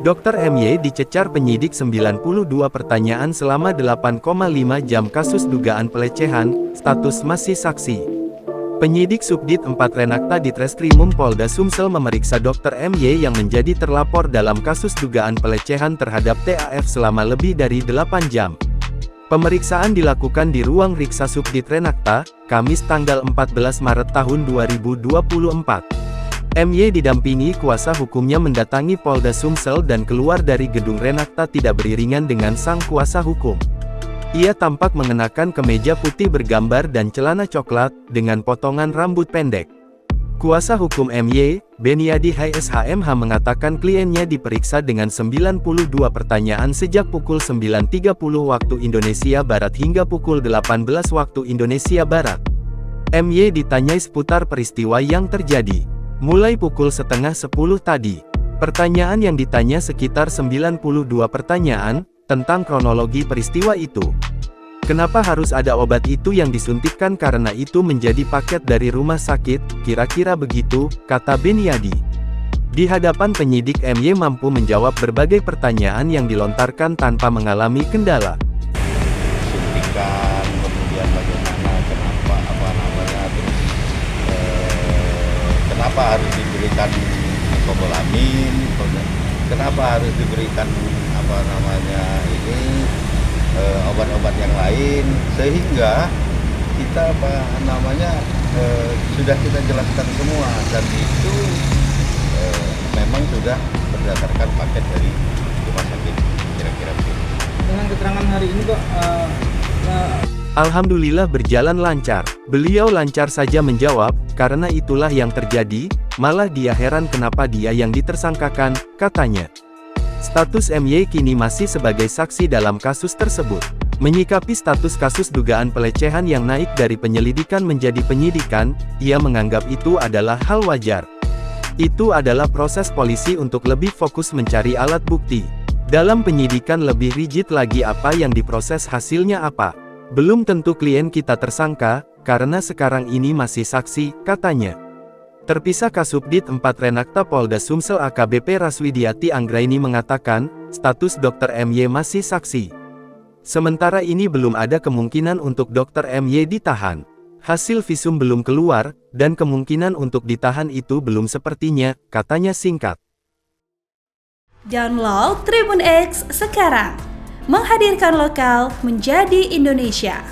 Dr. MY dicecar penyidik 92 pertanyaan selama 8,5 jam kasus dugaan pelecehan, status masih saksi. Penyidik Subdit 4 Renakta Ditreskrimum Polda Sumsel memeriksa Dr. MY yang menjadi terlapor dalam kasus dugaan pelecehan terhadap TAF selama lebih dari 8 jam. Pemeriksaan dilakukan di ruang Riksa Subdit Renakta, Kamis tanggal 14 Maret tahun 2024. MY didampingi kuasa hukumnya mendatangi Polda Sumsel dan keluar dari gedung Renakta tidak beriringan dengan sang kuasa hukum. Ia tampak mengenakan kemeja putih bergambar dan celana coklat, dengan potongan rambut pendek. Kuasa hukum MY, Beniadi HSHMH mengatakan kliennya diperiksa dengan 92 pertanyaan sejak pukul 9.30 waktu Indonesia Barat hingga pukul 18 waktu Indonesia Barat. MY ditanyai seputar peristiwa yang terjadi. Mulai pukul setengah 10 tadi. Pertanyaan yang ditanya sekitar 92 pertanyaan, tentang kronologi peristiwa itu. Kenapa harus ada obat itu yang disuntikkan karena itu menjadi paket dari rumah sakit, kira-kira begitu, kata Beniadi. Di hadapan penyidik MY mampu menjawab berbagai pertanyaan yang dilontarkan tanpa mengalami kendala. Suntikan, kemudian bagaimana, kenapa harus diberikan kobalamin, kenapa harus diberikan obat-obat yang lain, sehingga kita sudah kita jelaskan semua, dan itu memang sudah berdasarkan paket dari rumah sakit, kira-kira begitu. Dengan keterangan hari ini Pak, Alhamdulillah berjalan lancar. Beliau lancar saja menjawab, karena itulah yang terjadi, malah dia heran kenapa dia yang ditersangkakan, katanya. Status MY kini masih sebagai saksi dalam kasus tersebut. Menyikapi status kasus dugaan pelecehan yang naik dari penyelidikan menjadi penyidikan, ia menganggap itu adalah hal wajar. Itu adalah proses polisi untuk lebih fokus mencari alat bukti. Dalam penyidikan lebih rigid lagi apa yang diproses hasilnya apa. Belum tentu klien kita tersangka, karena sekarang ini masih saksi, katanya. Terpisah Kasubdit 4 Renakta Polda Sumsel AKBP Raswidiati Anggraini mengatakan, status Dr. MY masih saksi. Sementara ini belum ada kemungkinan untuk Dr. MY ditahan. Hasil visum belum keluar, dan kemungkinan untuk ditahan itu belum sepertinya, katanya singkat. Download Tribun X sekarang. Menghadirkan lokal menjadi Indonesia.